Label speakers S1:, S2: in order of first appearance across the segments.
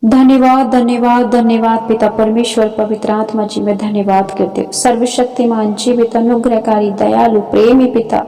S1: धन्यवाद धन्यवाद धन्यवाद पिता परमेश्वर पवित्र आत्मा जी मैं धन्यवाद करती हूँ। सर्वशक्तिमान जीवित अनुग्रहकारी दयालु प्रेमी पिता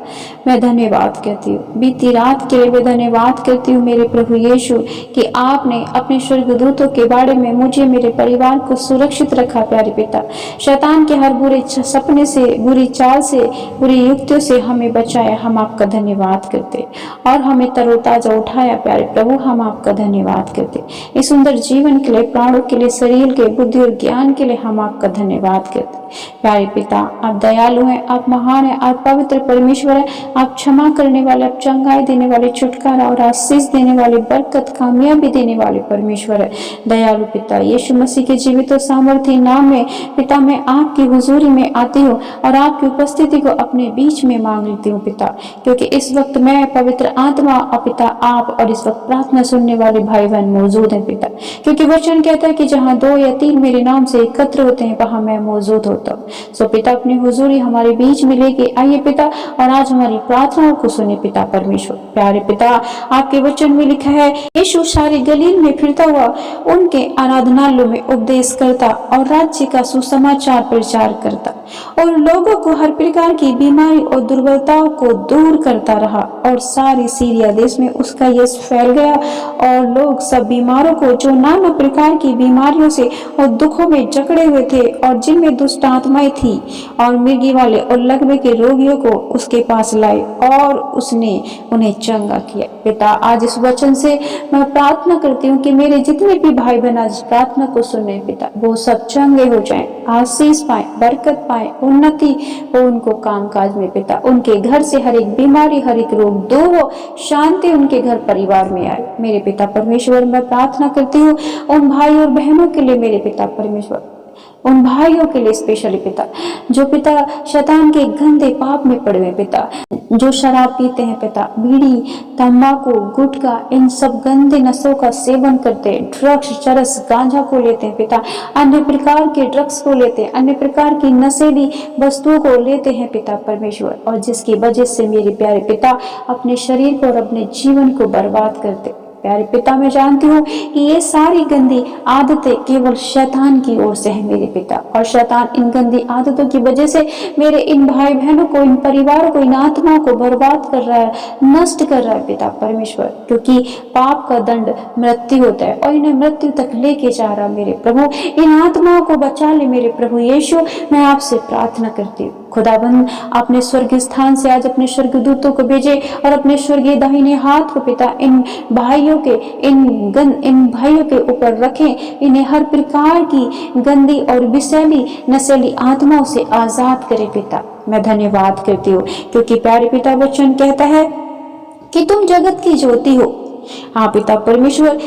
S1: मैं धन्यवाद करती हूँ। बीती रात के लिए मैं धन्यवाद करती हूँ मेरे प्रभु यीशु कि आपने अपने स्वर्गदूतों के बारे में मुझे मेरे परिवार को सुरक्षित रखा। प्यारे पिता शैतान के हर बुरे सपने से, बुरी चाल से, बुरी युक्तियों से हमें बचाया। हम आपका धन्यवाद करते और हमें तरोताजा उठाया। प्यारे प्रभु हम आपका धन्यवाद करते। इस सुंदर जीवन के लिए, प्राणों के लिए, शरीर के, बुद्धि और ज्ञान के लिए हम आपका धन्यवाद करते। प्यारे पिता आप दयालु हैं, आप महान हैं, आप पवित्र परमेश्वर हैं, आप क्षमा करने वाले, आप चंगाई देने वाले, छुटकारा और आशीष देने वाले, बरकत कामयाबी देने वाले परमेश्वर है। दयालु पिता यीशु मसीह के जीवित और सामर्थ्य नाम में पिता मैं आपकी हुजूरी में आती हूँ और आपकी उपस्थिति को अपने बीच में मांग लेती हूँ पिता, क्योंकि इस वक्त मैं पवित्र आत्मा और पिता आप और इस वक्त प्रार्थना सुनने वाले भाई बहन मौजूद हैं पिता, क्योंकि वचन कहता है कि जहाँ 2 या 3 मेरे नाम से एकत्र होते हैं वहां मैं मौजूद होता हूँ। सो पिता अपनी हुजूरी हमारे बीच में लेके आइए पिता और आज हमारी प्रार्थनाओं को सुने पिता परमेश्वर। प्यारे पिता आपके वचन में लिखा है यीशु सारे गलील में फिरता हुआ उनके आराधनालयों में उपदेश करता और राज्य का सुसमाचार प्रचार करता और लोगों को हर प्रकार की बीमारी और दुर्बलताओं को दूर करता रहा और सारी सीरिया देश में उसका यश फैल गया और लोग सब बीमारों को जो नाना प्रकार की बीमारियों से और दुखों में जकड़े हुए थे और जिनमें दुष्ट आत्माएं थी और मिर्गी वाले और लगवे के रोगियों को उसके पास लाए और उसने उन्हें चंगा किया। पिता आज इस वचन से मैं प्रार्थना करती हूँ कि मेरे जितने भी भाई बहन आज प्रार्थना को सुने पिता वो सब चंगे हो जाएं, आशीष पाए, बरकत पाए, उन्नति हो उनको कामकाज में पिता, उनके घर से हर एक बीमारी हर एक रोग दूर हो, शांति उनके घर परिवार में आए। मेरे पिता परमेश्वर मैं प्रार्थना करती हूँ उन भाई और बहनों के लिए मेरे पिता परमेश्वर, उन भाइयों के लिए स्पेशली पिता जो पिता शैतान के गंदे पाप में पड़े हुए पिता, जो शराब पीते हैं पिता, बीड़ी, तंबाकू, गुटखा, इन सब गंदे नशों का सेवन करते हैं, ड्रग्स, चरस, गांजा को लेते हैं पिता, अन्य प्रकार के ड्रग्स को लेते हैं, अन्य प्रकार की नशेली वस्तुओं को लेते हैं पिता परमेश्वर, और जिसकी वजह से मेरे प्यारे पिता अपने शरीर को और अपने जीवन को बर्बाद करते। प्यारे पिता मैं जानती हूँ कि ये सारी गंदी आदतें केवल शैतान की ओर से है मेरे पिता, और शैतान इन गंदी आदतों की वजह से मेरे इन भाई बहनों को, इन परिवारों को, इन आत्माओं को बर्बाद कर रहा है, नष्ट कर रहा है पिता परमेश्वर, क्योंकि पाप का दंड मृत्यु होता है और इन्हें मृत्यु तक लेके जा रहा मेरे प्रभु। इन आत्माओं को बचा ले मेरे प्रभु यीशु, मैं आपसे प्रार्थना करती हूँ। खुदाबंद अपने स्वर्गीय स्थान से आज अपने स्वर्गदूतों को भेजे और अपने स्वर्गीय दाहिने हाथ को पिता इन भाइयों के इन भाइयों के ऊपर रखें, इन्हें हर प्रकार की गंदी और विषैली नशीली आत्माओं से आजाद करे पिता। मैं धन्यवाद करती हूँ क्योंकि प्यारे पिता वचन कहता है कि तुम जगत की ज्योति हो। हाँ पिता परमेश्वर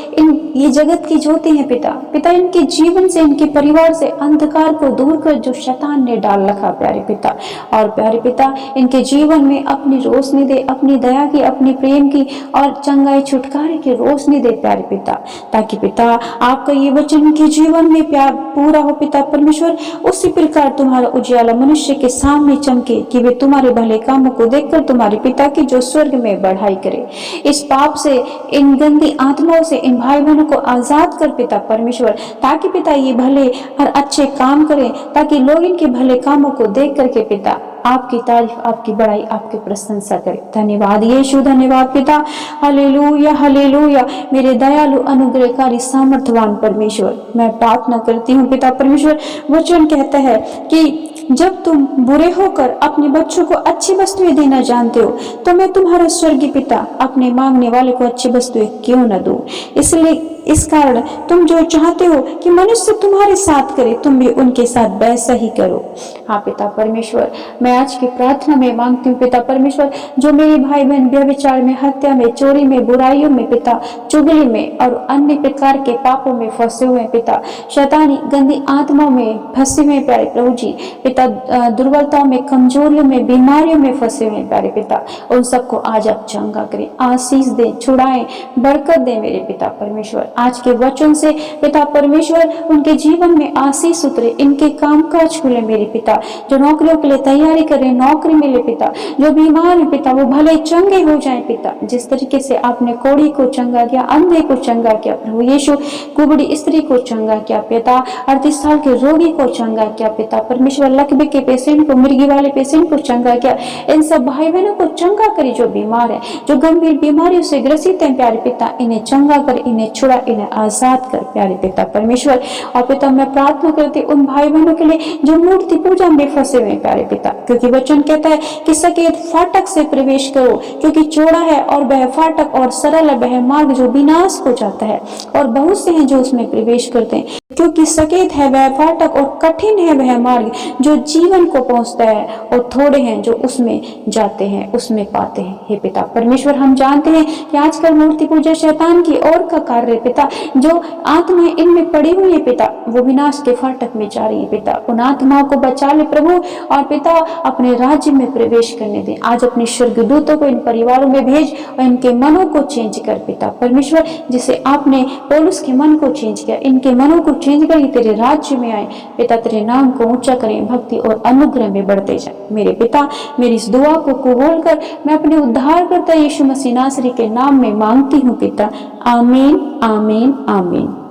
S1: ये जगत की ज्योति है पिता, पिता इनके जीवन से, इनके परिवार से अंधकार को दूर कर जो शैतान ने डाल रखा प्यारे पिता, और प्यारे पिता इनके जीवन में अपनी रोशनी दे, अपनी दया की, अपनी प्रेम की और चंगाई छुटकारे की रोशनी दे प्यारे पिता, ताकि पिता आपका ये वचन इनके जीवन में प्यार पूरा हो पिता परमेश्वर। उसी प्रकार तुम्हारा उजियाला मनुष्य के सामने चमके कि वे तुम्हारे भले कामों को देखकर तुम्हारे पिता की जो स्वर्ग में बढ़ाई करे। इस पाप से, इन गंदी आत्माओं से इन भाई बहनों को आजाद कर पिता परमेश्वर, ताकि पिता ये भले और अच्छे काम करें, ताकि लोग इनके भले कामों को देख करके पिता आपकी तारीफ, आपकी बड़ाई, आपकी प्रशंसा करें। धन्यवाद यीशु, धन्यवाद पिता। Hallelujah hallelujah. मेरे दयालु अनुग्रहकारी सामर्थवान परमेश्वर मैं प्रार्थना करती हूँ पिता परमेश्वर। वचन कहता है कि जब तुम बुरे होकर अपने बच्चों को अच्छी वस्तुएं देना जानते हो तो मैं तुम्हारा स्वर्गीय पिता अपने मांगने वाले को अच्छी वस्तुएं क्यों न दूं। इसलिए इस कारण तुम जो चाहते हो कि मनुष्य तुम्हारे साथ करे तुम भी उनके साथ वैसा ही करो। हाँ पिता परमेश्वर मैं आज की प्रार्थना में मांगती हूँ पिता परमेश्वर, जो मेरे भाई बहन व्यभिचार में, हत्या में, चोरी में, बुराइयों में पिता, चुगली में और अन्य प्रकार के पापों में फंसे हुए पिता, शैतानी गंदी आत्माओं में फंसे हुए प्यारे प्रभु जी पिता, दुर्बलताओं में, कमजोरियों में, बीमारियों में फंसे हुए प्यारे पिता, उन सबको आज आप चंगा करें, आशीष दे, छुड़ाएं, बरकत दे मेरे पिता परमेश्वर। आज के वचन से पिता परमेश्वर उनके जीवन में आशीष उतरे, इनके कामकाज खुले मेरे पिता, पिता, जो नौकरियों के लिए तैयारी कर रहे हैं नौकरी मिले पिता, जो बीमार है पिता वो भले चंगे हो जाए पिता। जिस तरीके से आपने कोढ़ी को चंगा किया, अंधे को चंगा किया प्रभु यीशु, कुबड़ी स्त्री को चंगा किया पिता, 38 साल के रोगी को चंगा किया पिता परमेश्वर, लकवे के पेशेंट को, मिर्गी वाले पेशेंट को चंगा किया। इन सब भाई बहनों को चंगा करी जो बीमार है, जो गंभीर बीमारियों से ग्रसित है प्यारे पिता, इन्हें चंगा कर, इन्हें छुड़ा, इन्हें आजाद कर प्यारे पिता परमेश्वर। और पिता मैं प्रार्थना करती उन भाई बहनों के लिए जो मूर्ति पूजा में फंसे हुए प्यारे पिता, क्योंकि वचन कहता है कि सकेत फाटक से प्रवेश करो, क्योंकि चौड़ा है और वह फाटक और सरल है वह मार्ग जो विनाश को जाता है, और बहुत से हैं जो उसमें प्रवेश करते हैं। क्योंकि सकेत है वह फाटक और कठिन है वह मार्ग जो जीवन को पहुंचता है, और थोड़े हैं जो उसमें जाते हैं, उसमें पाते हैं। हे पिता परमेश्वर हम जानते हैं कि आजकल मूर्ति पूजा शैतान की ओर का कार्य है पिता, जो आत्माएं इनमें पड़ी हुई है पिता वो विनाश के फाटक में जा रही है पिता, उन आत्माओं को बचा ले प्रभु, और पिता अपने राज्य में प्रवेश करने दे। आज अपने स्वर्गदूतों को इन परिवारों में भेज और इनके मनों को चेंज कर पिता परमेश्वर, जिसे आपने पौलुस के मन को चेंज किया, इनके मनों को चेंज कर तेरे राज्य में आए पिता, तेरे नाम को ऊंचा करें, भक्ति और अनुग्रह में बढ़ते जाए। मेरे पिता मेरी इस दुआ को कबूल कर, मैं अपने उद्धारकर्ता यीशु मसीह नासरी के नाम में मांगती हूँ पिता, आमीन आमीन आमीन।